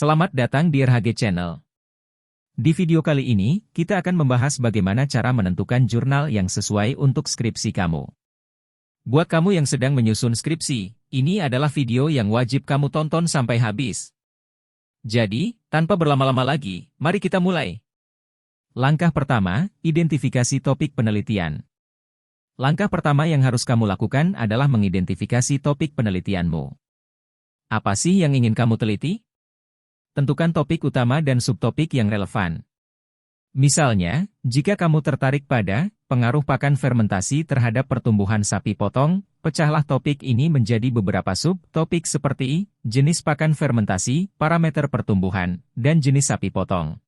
Selamat datang di RHG Channel. Di video kali ini, kita akan membahas bagaimana cara menentukan jurnal yang sesuai untuk skripsi kamu. Buat kamu yang sedang menyusun skripsi, ini adalah video yang wajib kamu tonton sampai habis. Jadi, tanpa berlama-lama lagi, mari kita mulai. Langkah pertama, identifikasi topik penelitian. Langkah pertama yang harus kamu lakukan adalah mengidentifikasi topik penelitianmu. Apa sih yang ingin kamu teliti? Tentukan topik utama dan subtopik yang relevan. Misalnya, jika kamu tertarik pada pengaruh pakan fermentasi terhadap pertumbuhan sapi potong, pecahlah topik ini menjadi beberapa subtopik seperti jenis pakan fermentasi, parameter pertumbuhan, dan jenis sapi potong.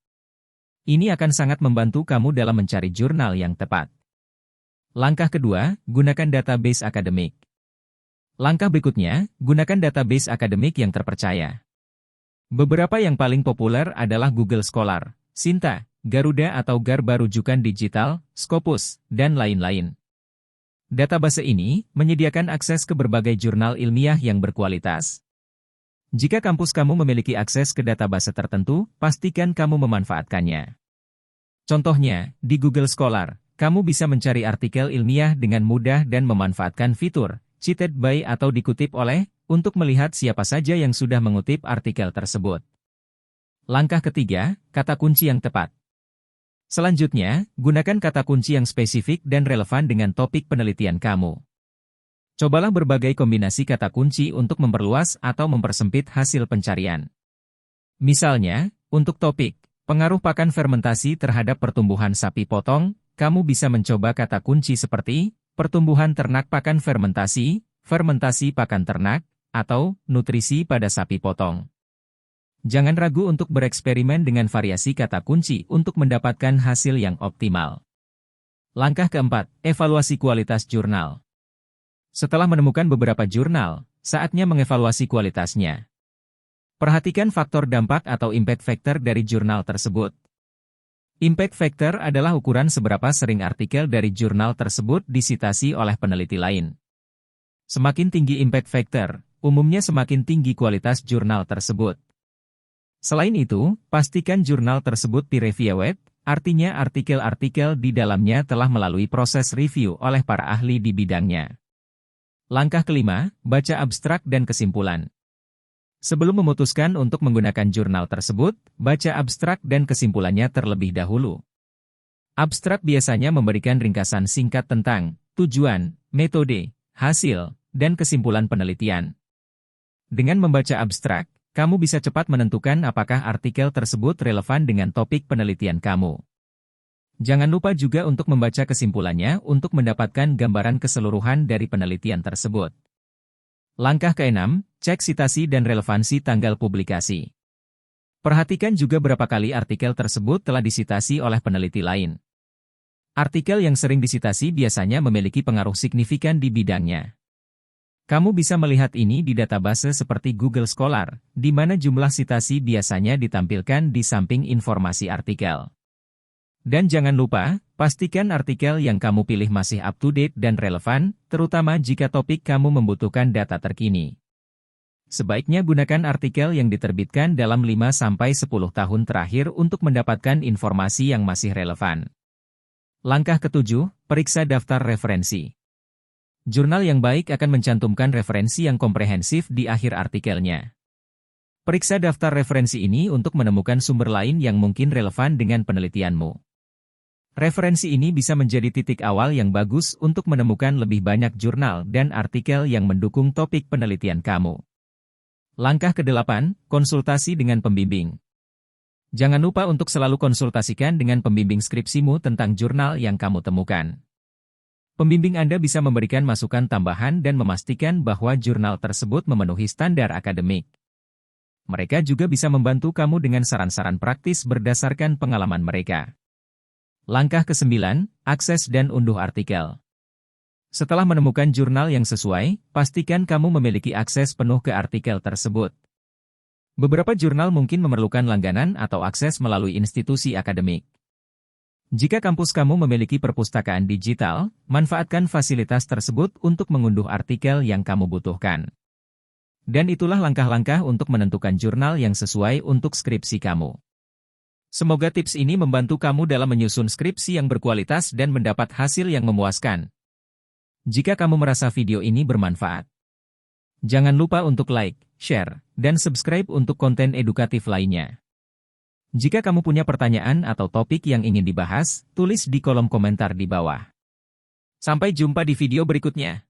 Ini akan sangat membantu kamu dalam mencari jurnal yang tepat. Langkah kedua, gunakan database akademik. Langkah berikutnya, gunakan database akademik yang terpercaya. Beberapa yang paling populer adalah Google Scholar, Sinta, Garuda atau Garba Rujukan Digital, Scopus, dan lain-lain. Database ini menyediakan akses ke berbagai jurnal ilmiah yang berkualitas. Jika kampus kamu memiliki akses ke database tertentu, pastikan kamu memanfaatkannya. Contohnya, di Google Scholar, kamu bisa mencari artikel ilmiah dengan mudah dan memanfaatkan fitur cited by atau dikutip oleh untuk melihat siapa saja yang sudah mengutip artikel tersebut. Langkah ketiga, kata kunci yang tepat. Selanjutnya, gunakan kata kunci yang spesifik dan relevan dengan topik penelitian kamu. Cobalah berbagai kombinasi kata kunci untuk memperluas atau mempersempit hasil pencarian. Misalnya, untuk topik pengaruh pakan fermentasi terhadap pertumbuhan sapi potong, kamu bisa mencoba kata kunci seperti pertumbuhan ternak pakan fermentasi, fermentasi pakan ternak, atau nutrisi pada sapi potong. Jangan ragu untuk bereksperimen dengan variasi kata kunci untuk mendapatkan hasil yang optimal. Langkah keempat, evaluasi kualitas jurnal. Setelah menemukan beberapa jurnal, saatnya mengevaluasi kualitasnya. Perhatikan faktor dampak atau impact factor dari jurnal tersebut. Impact factor adalah ukuran seberapa sering artikel dari jurnal tersebut disitasi oleh peneliti lain. Semakin tinggi impact factor, umumnya semakin tinggi kualitas jurnal tersebut. Selain itu, pastikan jurnal tersebut peer-reviewed, artinya artikel-artikel di dalamnya telah melalui proses review oleh para ahli di bidangnya. Langkah kelima, baca abstrak dan kesimpulan. Sebelum memutuskan untuk menggunakan jurnal tersebut, baca abstrak dan kesimpulannya terlebih dahulu. Abstrak biasanya memberikan ringkasan singkat tentang tujuan, metode, hasil, dan kesimpulan penelitian. Dengan membaca abstrak, kamu bisa cepat menentukan apakah artikel tersebut relevan dengan topik penelitian kamu. Jangan lupa juga untuk membaca kesimpulannya untuk mendapatkan gambaran keseluruhan dari penelitian tersebut. Langkah keenam, cek citasi dan relevansi tanggal publikasi. Perhatikan juga berapa kali artikel tersebut telah disitasi oleh peneliti lain. Artikel yang sering disitasi biasanya memiliki pengaruh signifikan di bidangnya. Kamu bisa melihat ini di database seperti Google Scholar, di mana jumlah sitasi biasanya ditampilkan di samping informasi artikel. Dan jangan lupa, pastikan artikel yang kamu pilih masih up-to-date dan relevan, terutama jika topik kamu membutuhkan data terkini. Sebaiknya gunakan artikel yang diterbitkan dalam 5-10 tahun terakhir untuk mendapatkan informasi yang masih relevan. Langkah ketujuh, periksa daftar referensi. Jurnal yang baik akan mencantumkan referensi yang komprehensif di akhir artikelnya. Periksa daftar referensi ini untuk menemukan sumber lain yang mungkin relevan dengan penelitianmu. Referensi ini bisa menjadi titik awal yang bagus untuk menemukan lebih banyak jurnal dan artikel yang mendukung topik penelitian kamu. Langkah ke-8, konsultasi dengan pembimbing. Jangan lupa untuk selalu konsultasikan dengan pembimbing skripsimu tentang jurnal yang kamu temukan. Pembimbing Anda bisa memberikan masukan tambahan dan memastikan bahwa jurnal tersebut memenuhi standar akademik. Mereka juga bisa membantu kamu dengan saran-saran praktis berdasarkan pengalaman mereka. Langkah ke-9, akses dan unduh artikel. Setelah menemukan jurnal yang sesuai, pastikan kamu memiliki akses penuh ke artikel tersebut. Beberapa jurnal mungkin memerlukan langganan atau akses melalui institusi akademik. Jika kampus kamu memiliki perpustakaan digital, manfaatkan fasilitas tersebut untuk mengunduh artikel yang kamu butuhkan. Dan itulah langkah-langkah untuk menentukan jurnal yang sesuai untuk skripsi kamu. Semoga tips ini membantu kamu dalam menyusun skripsi yang berkualitas dan mendapat hasil yang memuaskan. Jika kamu merasa video ini bermanfaat, jangan lupa untuk like, share, dan subscribe untuk konten edukatif lainnya. Jika kamu punya pertanyaan atau topik yang ingin dibahas, tulis di kolom komentar di bawah. Sampai jumpa di video berikutnya.